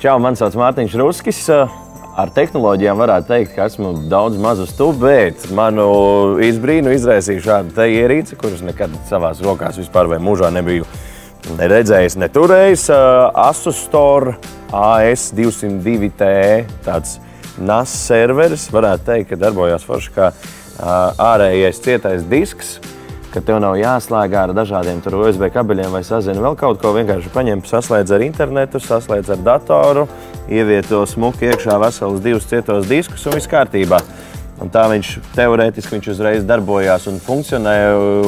Čau, man sauc Mārtiņš Ruskis. Ar tehnoloģijām varētu teikt, ka esmu daudz maz uz tu, bet manu izbrīnu izraisīja šāda te ierīce, kuras nekad savās rokās vispār vai mūžā nebiju redzējis, neturējis. Asus Store AS202TE, tāds NAS serveris, varētu teikt, ka darbojās forši kā ārējais cietais disks, ka tev nav jāslēgā ar dažādiem tur USB kabeļiem vai sazina vēl kaut ko, vienkārši paņem, saslēdz ar internetu, saslēdz ar datoru, ievieto smuki iekšā veselus divus cietos diskus un viss kārtībā. Un tā teorētiski viņš uzreiz darbojās un funkcionē,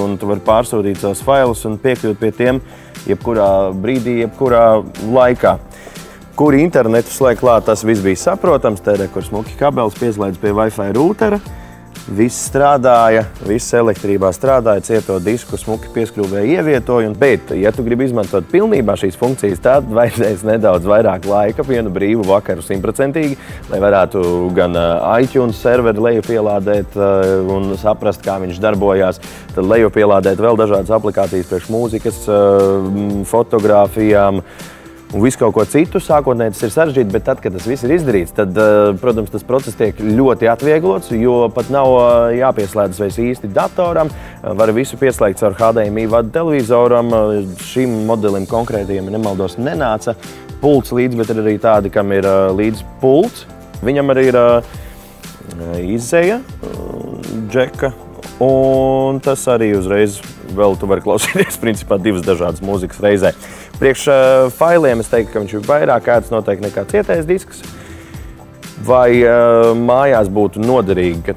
un tu vari pārsūtīt savus failus un piekļūt pie tiem jebkurā brīdī, jebkurā laikā. Kuri internetu slēg klāt, tas viss bija saprotams, te ir, kur smuki kabelis pieslēdz pie Wi-Fi rūtera. Viss strādāja, viss elektrībā strādāja, cieto disku smuki pieskrūvēja ievietoju, bet, ja tu gribi izmantot pilnībā šīs funkcijas, tad vajadzēs nedaudz vairāk laika, vienu brīvu vakaru 100%, lai varētu gan iTunes serveri lejupielādēt un saprast, kā viņš darbojās, tad lejupielādēt vēl dažādas aplikācijas priekš mūzikas, fotogrāfijām, un visu kaut ko citu. Sākotnēji tas ir sarežģīti, bet tad, kad tas viss ir izdarīts, tad, protams, tas process tiek ļoti atvieglots, jo pat nav jāpieslēdzas vairs īsti datoram. Var visu pieslēgt caur HDMI vadu televizoram. Šim modelim konkrētajiem, ja nemaldos, nenāca pults līdz, bet ir arī tādi, kam ir līdz pults. Viņam arī ir izēja, džeka, un tas arī uzreiz vēl tu vari klausīties, principā, divas dažādas mūzikas reizē. Priekš failiem es teiktu, ka viņš ir vairāk ētas noteikti nekā cietais disks. Vai mājās būtu noderīgi, ka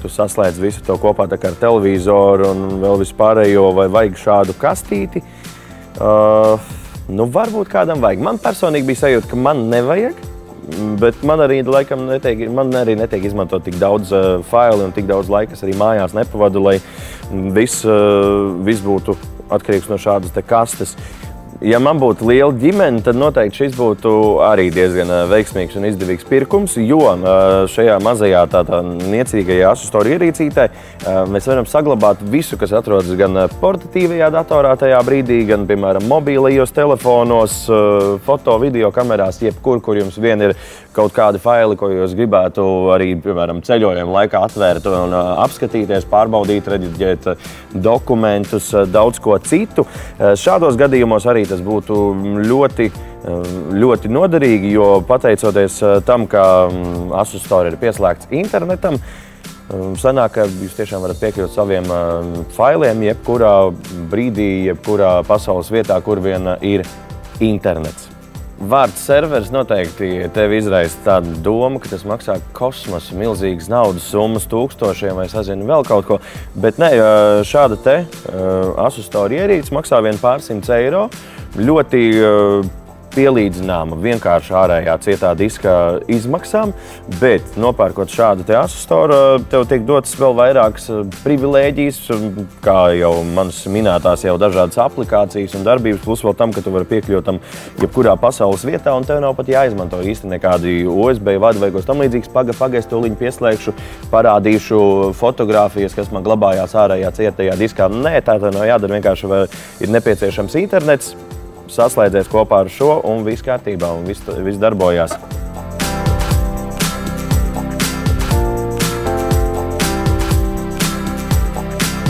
tu saslēdz visu to kopā tā kā ar televizoru un vēl vispārējo, vai vajag šādu kastīti? Nu, varbūt kādam vajag. Man personīgi bija sajūta, ka man nevajag, bet man arī laikam netiek izmantot tik daudz failu un tik daudz laika, kas arī mājās nepavadu, lai viss būtu atkarīgs no šādas te kastes. Ja man būtu liela ģimene, tad noteikti šis būtu arī diezgan veiksmīgs un izdevīgs pirkums, jo šajā mazajā tādā niecīgajā Asus Store ierīcītē mēs varam saglabāt visu, kas atrodas gan portatīvajā datorā tajā brīdī, gan, piemēram, mobīlajos telefonos, foto, video kamerās, jebkur, kur jums vien ir kaut kādi faili, ko jūs gribētu arī, piemēram, ceļojuma laikā atvērt un apskatīties, pārbaudīt, rediģēt dokumentus, daudz ko citu. Šādos gadījumos arī tas būtu ļoti noderīgi, jo pateicoties tam, ka Asus Store ir pieslēgts internetam, sanāk, ka jūs tiešām varat piekļūt saviem failiem jebkurā brīdī, jebkurā pasaules vietā, kur vien ir internets. Vārds serveris noteikti tevi izraisa tādu domu, ka tas maksā kosmosu, milzīgas naudas summas, tūkstošiem vai sazinu vēl kaut ko, bet ne, šāda te Asus Store ierīce maksā vien pārsimts eiro, ļoti pielīdzināma vienkārši ārējā cietā diska izmaksām, bet nopērkot šādu te Asus Store, tev tiek dotas vēl vairākas privilēģijas, kā jau manas minētās jau dažādas aplikācijas un darbības, plus vēl tam, ka tu vari piekļūt tam jebkurā pasaules vietā, un tev nav pat jāizmanto īsti nekādi USB vadi vai kaut kas tam līdzīgs. Pagaidzi tūliņ pieslēgšu, parādīšu fotogrāfijas, kas man glabājās ārējā cietajā diskā. Nē, tā nav jādara, vienkārši ir nepieciešams internets, saslēdzies kopā ar šo un viss kārtībā un viss darbojās.